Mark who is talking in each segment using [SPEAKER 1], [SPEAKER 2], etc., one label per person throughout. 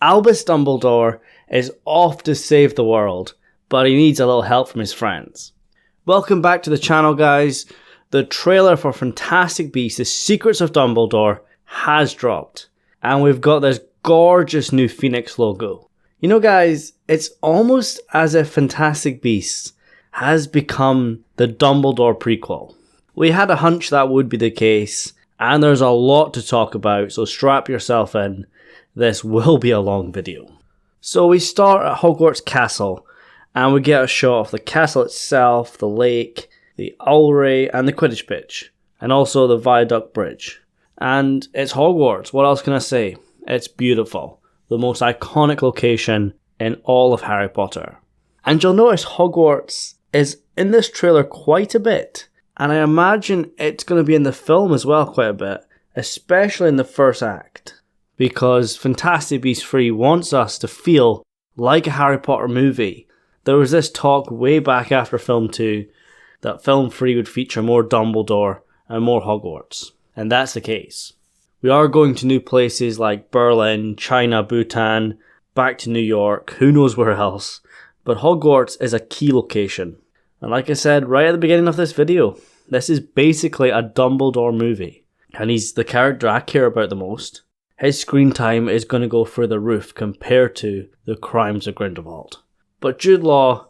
[SPEAKER 1] Albus Dumbledore is off to save the world, but he needs a little help from his friends. Welcome back to the channel, guys. The trailer for Fantastic Beasts: The Secrets of Dumbledore has dropped, and we've got this gorgeous new Phoenix logo. You know, guys, it's almost as if Fantastic Beasts has become the Dumbledore prequel. We had a hunch that would be the case, and there's a lot to talk about, so strap yourself in. This will be a long video. So we start at Hogwarts Castle, and we get a shot of the castle itself, the lake, the owlry, and the Quidditch pitch, and also the Viaduct Bridge. And it's Hogwarts, what else can I say? It's beautiful. The most iconic location in all of Harry Potter. And you'll notice Hogwarts is in this trailer quite a bit, and I imagine it's going to be in the film as well quite a bit, especially in the first act, because Fantastic Beasts 3 wants us to feel like a Harry Potter movie. There was this talk way back after film 2 that film 3 would feature more Dumbledore and more Hogwarts, and that's the case. We are going to new places like Berlin, China, Bhutan, back to New York, who knows where else. But Hogwarts is a key location. And like I said right at the beginning of this video, this is basically a Dumbledore movie. And he's the character I care about the most. His screen time is going to go through the roof compared to the Crimes of Grindelwald. But Jude Law,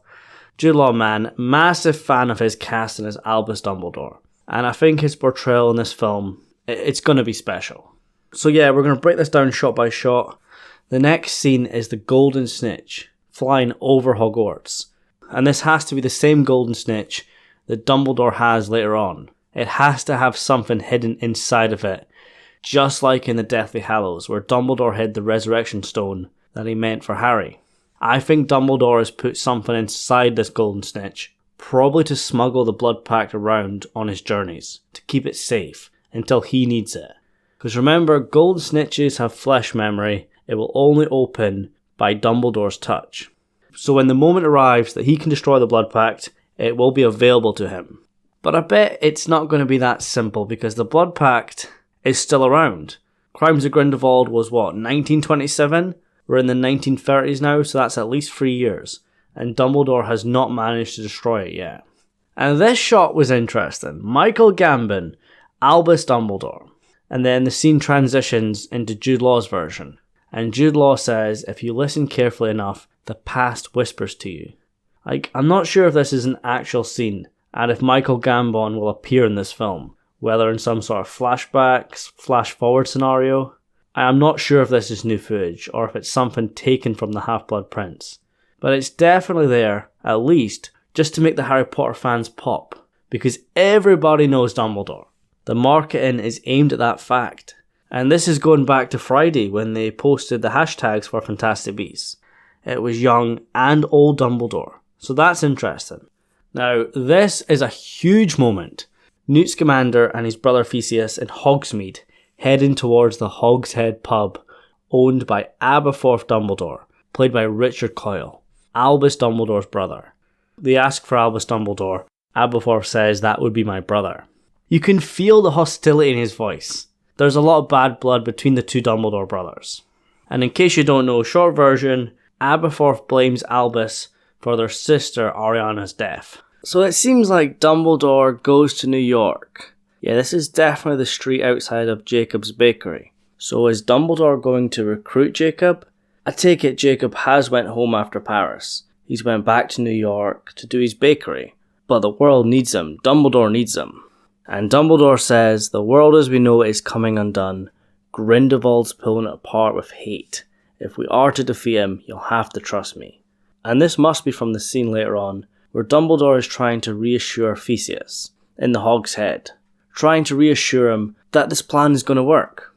[SPEAKER 1] man, massive fan of his casting as Albus Dumbledore. And I think his portrayal in this film, it's going to be special. So yeah, we're going to break this down shot by shot. The next scene is the golden snitch flying over Hogwarts. And this has to be the same golden snitch that Dumbledore has later on. It has to have something hidden inside of it, just like in the Deathly Hallows, where Dumbledore hid the resurrection stone that he meant for Harry. I think Dumbledore has put something inside this golden snitch, probably to smuggle the blood pact around on his journeys, to keep it safe until he needs it. Because remember, golden snitches have flesh memory. It will only open by Dumbledore's touch. So when the moment arrives that he can destroy the blood pact, it will be available to him. But I bet it's not going to be that simple, because the blood pact is still around. Crimes of Grindelwald was what, 1927? We're in the 1930s now, so that's at least 3 years. And Dumbledore has not managed to destroy it yet. And this shot was interesting. Michael Gambon, Albus Dumbledore. And then the scene transitions into Jude Law's version. And Jude Law says, if you listen carefully enough, the past whispers to you. I'm not sure if this is an actual scene, and if Michael Gambon will appear in this film, whether in some sort of flashbacks, flash forward scenario. I am not sure if this is new footage, or if it's something taken from the Half-Blood Prince. But it's definitely there, at least, just to make the Harry Potter fans pop, because everybody knows Dumbledore. The marketing is aimed at that fact. And this is going back to Friday when they posted the hashtags for Fantastic Beasts. It was young and old Dumbledore. So that's interesting. Now, this is a huge moment. Newt Scamander and his brother Theseus in Hogsmeade heading towards the Hogshead pub owned by Aberforth Dumbledore, played by Richard Coyle, Albus Dumbledore's brother. They ask for Albus Dumbledore. Aberforth says that would be my brother. You can feel the hostility in his voice. There's a lot of bad blood between the two Dumbledore brothers. And in case you don't know, short version, Aberforth blames Albus for their sister Ariana's death. So it seems like Dumbledore goes to New York. Yeah, this is definitely the street outside of Jacob's bakery. So is Dumbledore going to recruit Jacob? I take it Jacob has went home after Paris. He's went back to New York to do his bakery. But the world needs him. Dumbledore needs him. And Dumbledore says, the world as we know it is coming undone. Grindelwald's pulling it apart with hate. If we are to defeat him, you'll have to trust me. And this must be from the scene later on, where Dumbledore is trying to reassure Theseus, in the Hog's Head. Trying to reassure him that this plan is going to work.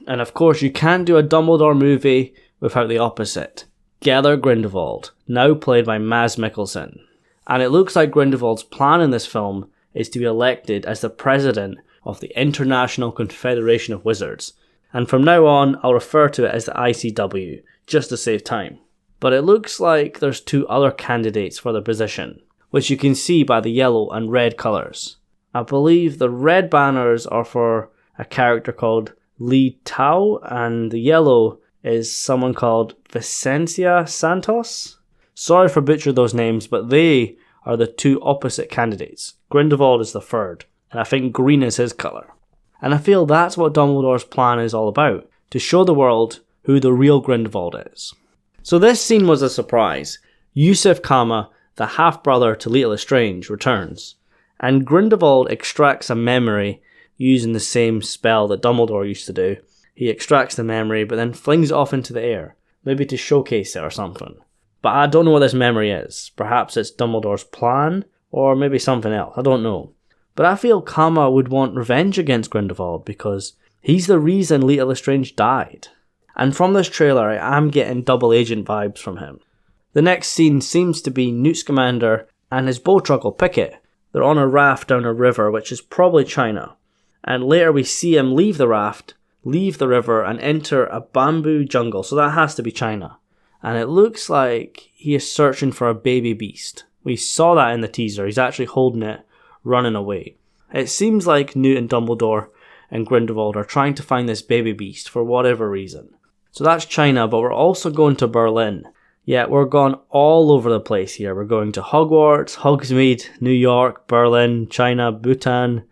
[SPEAKER 1] And of course, you can't do a Dumbledore movie without the opposite. Gellert Grindelwald, now played by Mads Mikkelsen. And it looks like Grindelwald's plan in this film is to be elected as the president of the International Confederation of Wizards. And from now on, I'll refer to it as the ICW, just to save time. But it looks like there's two other candidates for the position, which you can see by the yellow and red colours. I believe the red banners are for a character called Li Tao, and the yellow is someone called Vicencia Santos. Sorry for butchering those names, but they are the two opposite candidates. Grindelwald is the third, and I think green is his colour. And I feel that's what Dumbledore's plan is all about, to show the world who the real Grindelwald is. So this scene was a surprise. Yusuf Kama, the half-brother to Leta Lestrange, returns, and Grindelwald extracts a memory using the same spell that Dumbledore used to do. He extracts the memory, but then flings it off into the air, maybe to showcase it or something. But I don't know what this memory is. Perhaps it's Dumbledore's plan, or maybe something else, I don't know. But I feel Kama would want revenge against Grindelwald because he's the reason Leta Lestrange died. And from this trailer, I am getting double agent vibes from him. The next scene seems to be Newt Scamander and his bowtruckle Pickett. They're on a raft down a river, which is probably China. And later we see him leave the raft, leave the river, and enter a bamboo jungle, so that has to be China. And it looks like he is searching for a baby beast. We saw that in the teaser, he's actually holding it, running away. It seems like Newt and Dumbledore and Grindelwald are trying to find this baby beast for whatever reason. So that's China, but we're also going to Berlin. Yeah, we're gone all over the place here. We're going to Hogwarts, Hogsmeade, New York, Berlin, China, Bhutan,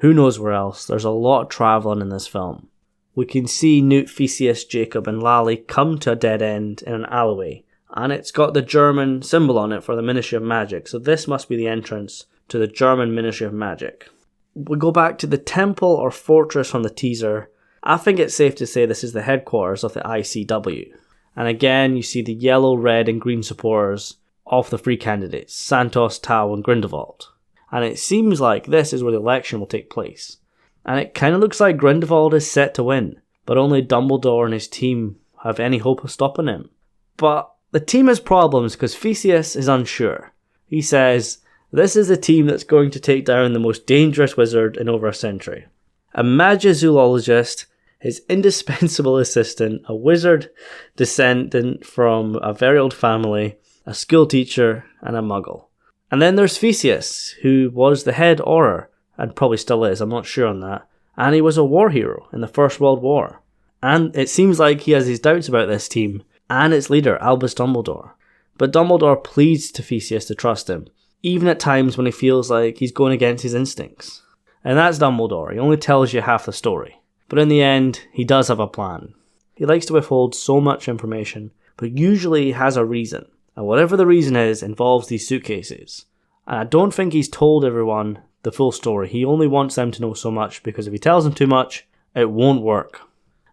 [SPEAKER 1] who knows where else. There's a lot of travelling in this film. We can see Newt, Theseus, Jacob and Lally come to a dead end in an alleyway, and it's got the German symbol on it for the Ministry of Magic, so this must be the entrance to the German Ministry of Magic. We go back to the temple or fortress from the teaser. I think it's safe to say this is the headquarters of the ICW. And again, you see the yellow, red and green supporters of the three candidates, Santos, Tau and Grindelwald. And it seems like this is where the election will take place. And it kind of looks like Grindelwald is set to win, but only Dumbledore and his team have any hope of stopping him. But the team has problems because Theseus is unsure. He says, this is the team that's going to take down the most dangerous wizard in over a century. A Magizoologist, his indispensable assistant, a wizard descendant from a very old family, a school teacher, and a Muggle. And then there's Theseus, who was the head Auror, and probably still is, I'm not sure on that, and he was a war hero in the First World War. And it seems like he has his doubts about this team, and its leader, Albus Dumbledore. But Dumbledore pleads to Theseus to trust him, even at times when he feels like he's going against his instincts. And that's Dumbledore, he only tells you half the story. But in the end, he does have a plan. He likes to withhold so much information, but usually he has a reason. And whatever the reason is, involves these suitcases. And I don't think he's told everyone the full story. He only wants them to know so much, because if he tells them too much, it won't work.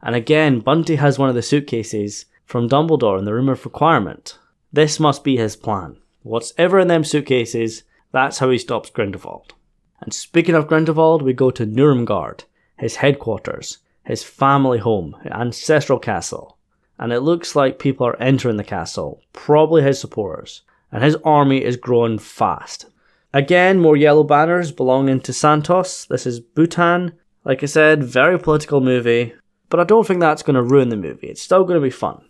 [SPEAKER 1] And again, Bunty has one of the suitcases from Dumbledore in the Room of Requirement. This must be his plan. Whatever in them suitcases, that's how he stops Grindelwald. And speaking of Grindelwald, we go to Nuremberg, his headquarters, his family home, ancestral castle. And it looks like people are entering the castle, probably his supporters, and his army is growing fast. Again, more yellow banners belonging to Santos. This is Bhutan. Like I said, very political movie, but I don't think that's going to ruin the movie. It's still going to be fun.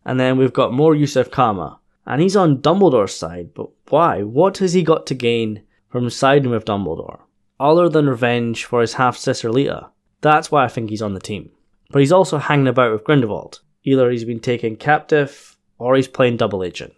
[SPEAKER 1] And then we've got more Yusuf Kama, and he's on Dumbledore's side, but why? What has he got to gain from siding with Dumbledore, other than revenge for his half-sister Leta? That's why I think he's on the team. But he's also hanging about with Grindelwald. Either he's been taken captive, or he's playing double agent.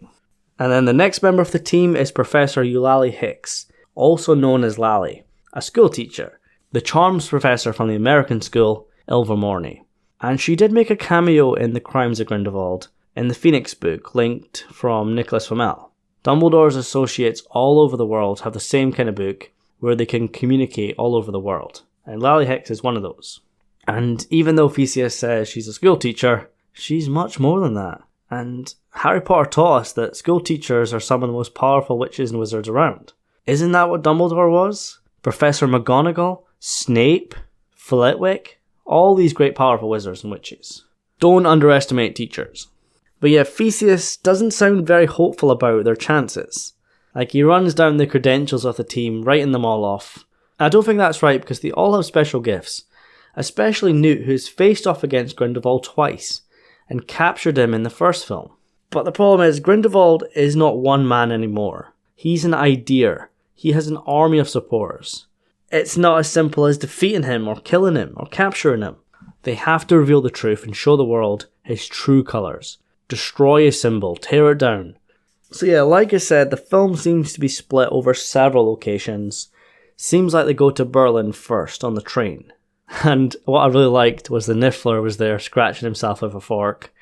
[SPEAKER 1] And then the next member of the team is Professor Eulalie Hicks, also known as Lally, a school teacher, the charms professor from the American school, Ilvermorny. And she did make a cameo in The Crimes of Grindelwald, in the Phoenix book, linked from Nicholas Flamel. Dumbledore's associates all over the world have the same kind of book, where they can communicate all over the world. And Lally Hicks is one of those. And even though Theseus says she's a school teacher, she's much more than that. And Harry Potter taught us that school teachers are some of the most powerful witches and wizards around. Isn't that what Dumbledore was? Professor McGonagall, Snape, Flitwick, all these great powerful wizards and witches. Don't underestimate teachers. But yeah, Theseus doesn't sound very hopeful about their chances. Like, he runs down the credentials of the team, writing them all off. I don't think that's right, because they all have special gifts. Especially Newt, who's faced off against Grindelwald twice, and captured him in the first film. But the problem is, Grindelwald is not one man anymore. He's an idea. He has an army of supporters. It's not as simple as defeating him, or killing him, or capturing him. They have to reveal the truth and show the world his true colours. Destroy his symbol, tear it down. So yeah, like I said, the film seems to be split over several locations. Seems like they go to Berlin first on the train. And what I really liked was the Niffler was there scratching himself with a fork.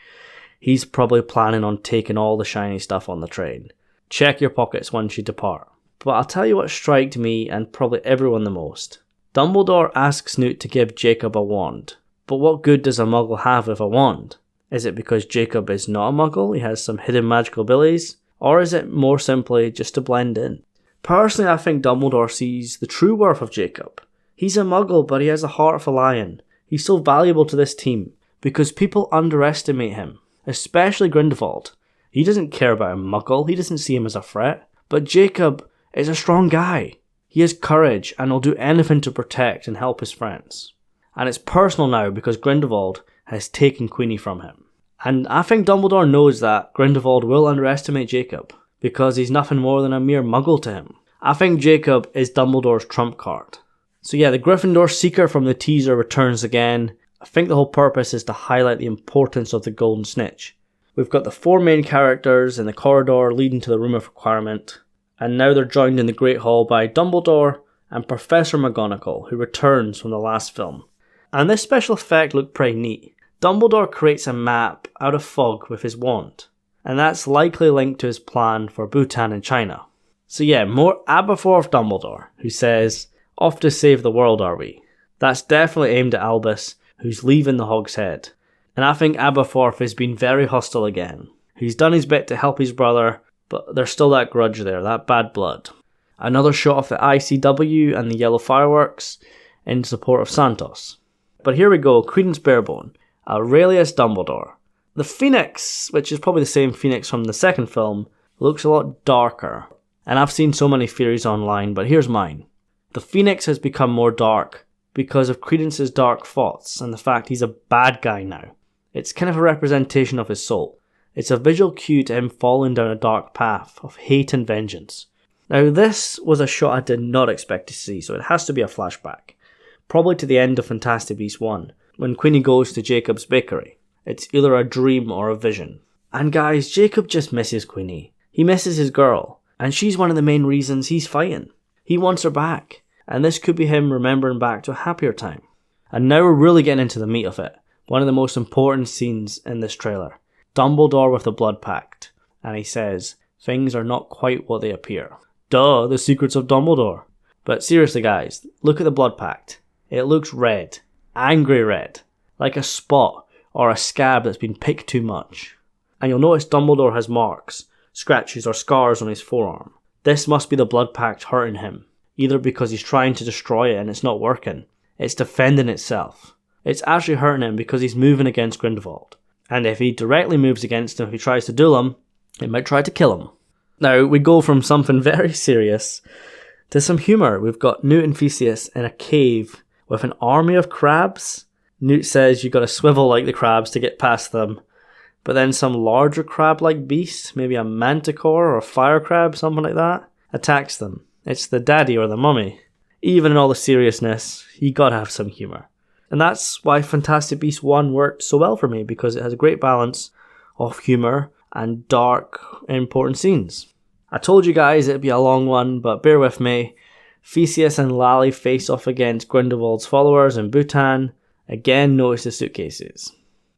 [SPEAKER 1] He's probably planning on taking all the shiny stuff on the train. Check your pockets once you depart. But I'll tell you what struck me and probably everyone the most. Dumbledore asks Newt to give Jacob a wand. But what good does a Muggle have with a wand? Is it because Jacob is not a Muggle, he has some hidden magical abilities? Or is it more simply just to blend in? Personally, I think Dumbledore sees the true worth of Jacob. He's a Muggle, but he has a heart of a lion. He's so valuable to this team because people underestimate him, especially Grindelwald. He doesn't care about a Muggle, he doesn't see him as a threat. But Jacob is a strong guy. He has courage and will do anything to protect and help his friends. And it's personal now because Grindelwald has taken Queenie from him. And I think Dumbledore knows that Grindelwald will underestimate Jacob because he's nothing more than a mere Muggle to him. I think Jacob is Dumbledore's trump card. So yeah, the Gryffindor Seeker from the teaser returns again. I think the whole purpose is to highlight the importance of the Golden Snitch. We've got the 4 main characters in the corridor leading to the Room of Requirement, and now they're joined in the Great Hall by Dumbledore and Professor McGonagall, who returns from the last film. And this special effect looked pretty neat. Dumbledore creates a map out of fog with his wand, and that's likely linked to his plan for Bhutan and China. So yeah, more Aberforth Dumbledore, who says, "Off to save the world, are we?" That's definitely aimed at Albus, who's leaving the Hog's Head. And I think Aberforth has been very hostile again. He's done his bit to help his brother, but there's still that grudge there, that bad blood. Another shot of the ICW and the yellow fireworks in support of Santos. But here we go, Credence Barebone, Aurelius Dumbledore. The Phoenix, which is probably the same Phoenix from the second film, looks a lot darker. And I've seen so many theories online, but here's mine. The Phoenix has become more dark because of Credence's dark thoughts and the fact he's a bad guy now. It's kind of a representation of his soul. It's a visual cue to him falling down a dark path of hate and vengeance. Now this was a shot I did not expect to see, so it has to be a flashback. Probably to the end of Fantastic Beasts 1, when Queenie goes to Jacob's bakery. It's either a dream or a vision. And guys, Jacob just misses Queenie. He misses his girl, and she's one of the main reasons he's fighting. He wants her back, and this could be him remembering back to a happier time. And now we're really getting into the meat of it. One of the most important scenes in this trailer. Dumbledore with the blood pact. And he says, "Things are not quite what they appear." Duh, the secrets of Dumbledore. But seriously guys, look at the blood pact. It looks red. Angry red. Like a spot or a scab that's been picked too much. And you'll notice Dumbledore has marks, scratches or scars on his forearm. This must be the blood pact hurting him. Either because he's trying to destroy it and it's not working. It's defending itself. It's actually hurting him because he's moving against Grindelwald. And if he directly moves against him, if he tries to duel him, it might try to kill him. Now, we go from something very serious to some humour. We've got Newt and Theseus in a cave with an army of crabs. Newt says you got to swivel like the crabs to get past them. But then some larger crab-like beast, maybe a manticore or a fire crab, something like that, attacks them. It's the daddy or the mummy. Even in all the seriousness, you gotta have some humour. And that's why Fantastic Beasts 1 worked so well for me, because it has a great balance of humour and dark, important scenes. I told you guys it'd be a long one, but bear with me. Theseus and Lally face off against Grindelwald's followers in Bhutan. Again, notice the suitcases.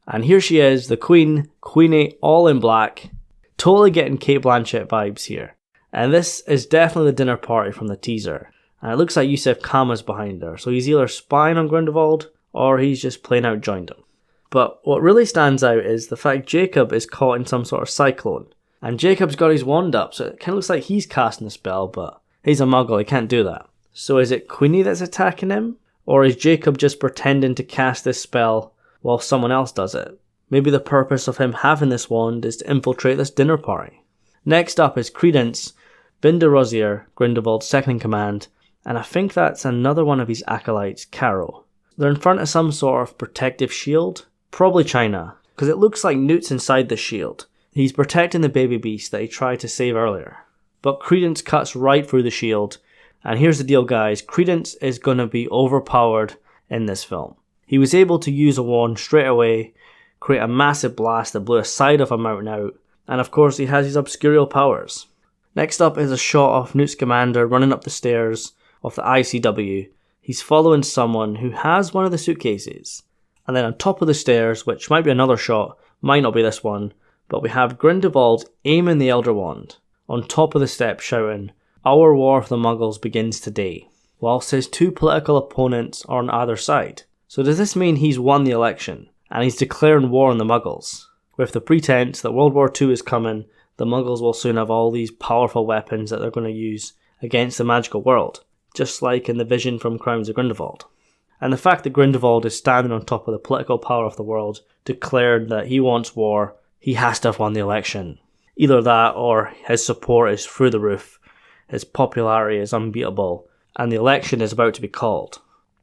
[SPEAKER 1] And here she is, the Queen, Queenie, all in black. Totally getting Cate Blanchett vibes here. And this is definitely the dinner party from the teaser. And it looks like Yusuf Kama's behind her, so he's either spying on Grindelwald, or he's just plain out joined him. But what really stands out is the fact Jacob is caught in some sort of cyclone. And Jacob's got his wand up, so it kind of looks like he's casting a spell, but he's a Muggle, he can't do that. So is it Queenie that's attacking him? Or is Jacob just pretending to cast this spell while someone else does it? Maybe the purpose of him having this wand is to infiltrate this dinner party. Next up is Credence, Vin de Rosier, Grindelwald's second-in-command, and I think that's another one of his acolytes, Caro. They're in front of some sort of protective shield, probably China, because it looks like Newt's inside the shield. He's protecting the baby beast that he tried to save earlier. But Credence cuts right through the shield, and here's the deal guys, Credence is going to be overpowered in this film. He was able to use a wand straight away, create a massive blast that blew a side of a mountain out, and of course he has his obscurial powers. Next up is a shot of Newt Scamander running up the stairs of the ICW. He's following someone who has one of the suitcases. And then on top of the stairs, which might be another shot, might not be this one, but we have Grindelwald aiming the Elder Wand on top of the steps shouting, "Our war of the Muggles begins today," whilst his two political opponents are on either side. So does this mean he's won the election, and he's declaring war on the Muggles? With the pretense that World War II is coming, the Muggles will soon have all these powerful weapons that they're going to use against the magical world, just like in the vision from Crimes of Grindelwald. And the fact that Grindelwald is standing on top of the political power of the world, declared that he wants war, he has to have won the election. Either that or his support is through the roof, his popularity is unbeatable, and the election is about to be called.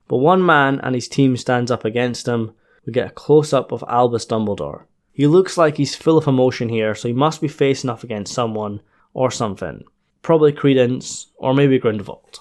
[SPEAKER 1] But one man and his team stands up against him. We get a close-up of Albus Dumbledore. He looks like he's full of emotion here, so he must be facing off against someone or something. Probably Credence, or maybe Grindelwald.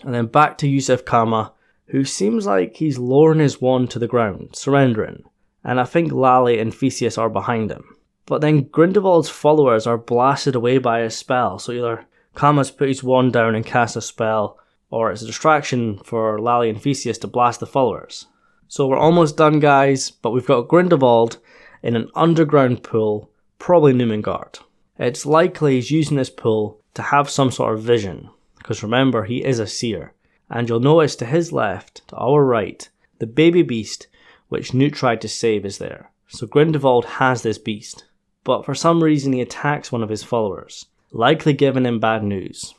[SPEAKER 1] And then back to Yusuf Kama, who seems like he's lowering his wand to the ground, surrendering. And I think Lally and Theseus are behind him. But then Grindelwald's followers are blasted away by a spell, so either Kama's put his wand down and cast a spell, or it's a distraction for Lally and Theseus to blast the followers. So we're almost done, guys, but we've got Grindelwald in an underground pool, probably Numengard. It's likely he's using this pool to have some sort of vision, because remember, he is a seer. And you'll notice to his left, to our right, the baby beast which Newt tried to save is there. So Grindelwald has this beast, but for some reason he attacks one of his followers, likely giving him bad news.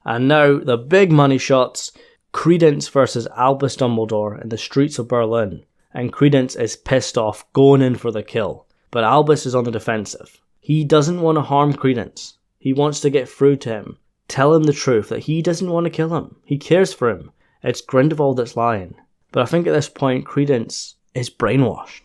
[SPEAKER 1] And now, the big money shots, Credence versus Albus Dumbledore in the streets of Berlin. And Credence is pissed off, going in for the kill. But Albus is on the defensive. He doesn't want to harm Credence. He wants to get through to him, tell him the truth that he doesn't want to kill him. He cares for him. It's Grindelwald that's lying. But I think at this point, Credence is brainwashed.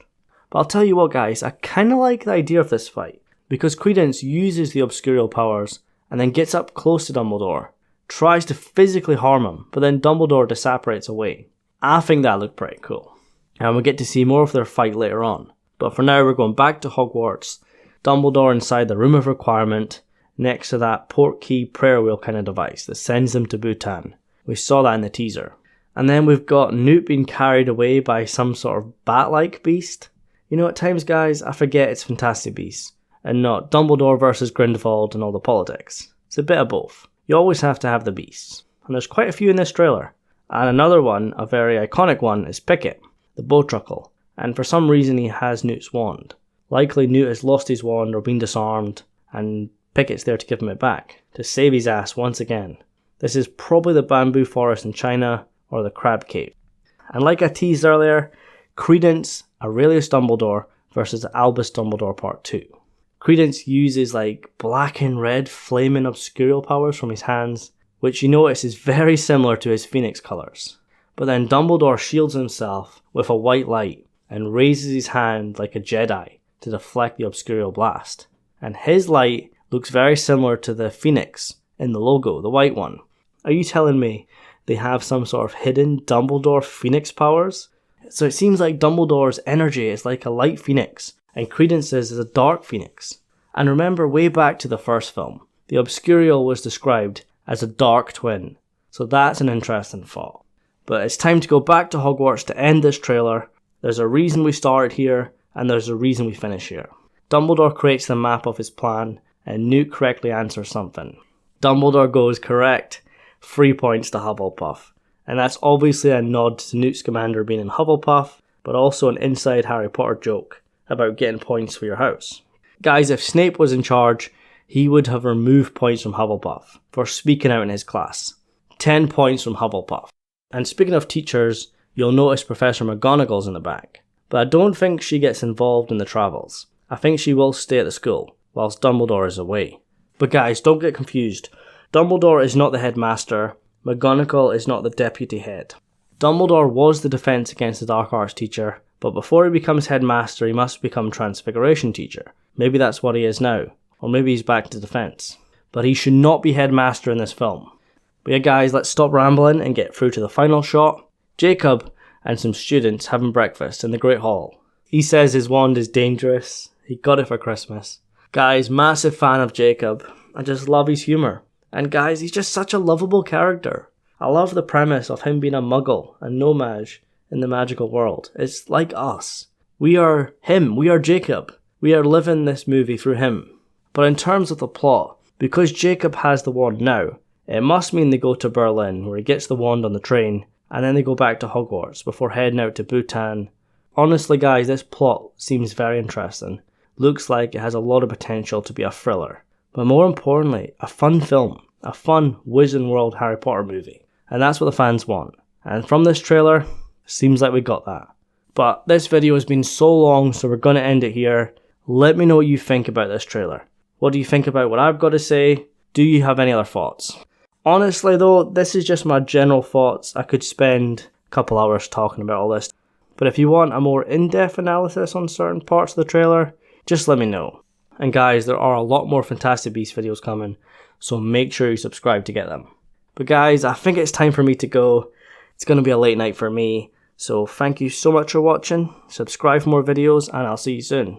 [SPEAKER 1] But I'll tell you what, guys, I kind of like the idea of this fight, because Credence uses the obscurial powers and then gets up close to Dumbledore, tries to physically harm him, but then Dumbledore disapparates away. I think that looked pretty cool. And we'll get to see more of their fight later on. But for now, we're going back to Hogwarts. Dumbledore inside the Room of Requirement, next to that portkey prayer wheel kind of device that sends them to Bhutan. We saw that in the teaser. And then we've got Newt being carried away by some sort of bat-like beast. You know, at times, guys, I forget it's Fantastic Beasts, and not Dumbledore versus Grindelwald and all the politics. It's a bit of both. You always have to have the beasts. And there's quite a few in this trailer. And another one, a very iconic one, is Pickett, the Bowtruckle, and for some reason he has Newt's wand. Likely Newt has lost his wand or been disarmed, and Pickett's there to give him it back, to save his ass once again. This is probably the bamboo forest in China, or the crab cave. And like I teased earlier, Credence, Aurelius Dumbledore versus Albus Dumbledore Part 2. Credence uses like black and red flaming obscurial powers from his hands, which you notice is very similar to his phoenix colours. But then Dumbledore shields himself with a white light and raises his hand like a Jedi to deflect the obscurial blast. And his light looks very similar to the phoenix in the logo, the white one. Are you telling me they have some sort of hidden Dumbledore phoenix powers? So it seems like Dumbledore's energy is like a light phoenix, and Credence's is a dark phoenix. And remember, way back to the first film, the obscurial was described as a dark twin. So that's an interesting thought. But it's time to go back to Hogwarts to end this trailer. There's a reason we started here, and there's a reason we finish here. Dumbledore creates the map of his plan, and Newt correctly answers something. Dumbledore goes correct. 3 points to Hufflepuff. And that's obviously a nod to Newt Scamander being in Hufflepuff, but also an inside Harry Potter joke about getting points for your house. Guys, if Snape was in charge, he would have removed points from Hufflepuff for speaking out in his class. 10 points from Hufflepuff. And speaking of teachers, you'll notice Professor McGonagall's in the back. But I don't think she gets involved in the travels. I think she will stay at the school, whilst Dumbledore is away. But guys, don't get confused. Dumbledore is not the headmaster. McGonagall is not the deputy head. Dumbledore was the defense against the dark arts teacher, but before he becomes headmaster, he must become transfiguration teacher. Maybe that's what he is now, or maybe he's back to defense. But he should not be headmaster in this film. But yeah guys, let's stop rambling and get through to the final shot. Jacob, and some students having breakfast in the Great Hall. He says his wand is dangerous. He got it for Christmas. Guys, massive fan of Jacob. I just love his humour. And guys, he's just such a lovable character. I love the premise of him being a muggle and no mage in the magical world. It's like us. We are him. We are Jacob. We are living this movie through him. But in terms of the plot, because Jacob has the wand now, it must mean they go to Berlin, where he gets the wand on the train, and then they go back to Hogwarts before heading out to Bhutan. Honestly guys, this plot seems very interesting. Looks like it has a lot of potential to be a thriller. But more importantly, a fun film. A fun Wizarding World Harry Potter movie. And that's what the fans want. And from this trailer, seems like we got that. But this video has been so long, so we're going to end it here. Let me know what you think about this trailer. What do you think about what I've got to say? Do you have any other thoughts? Honestly though, this is just my general thoughts. I could spend a couple hours talking about all this. But if you want a more in-depth analysis on certain parts of the trailer, just let me know. And guys, there are a lot more Fantastic Beasts videos coming, so make sure you subscribe to get them. But guys, I think it's time for me to go. It's going to be a late night for me. So thank you so much for watching. Subscribe for more videos and I'll see you soon.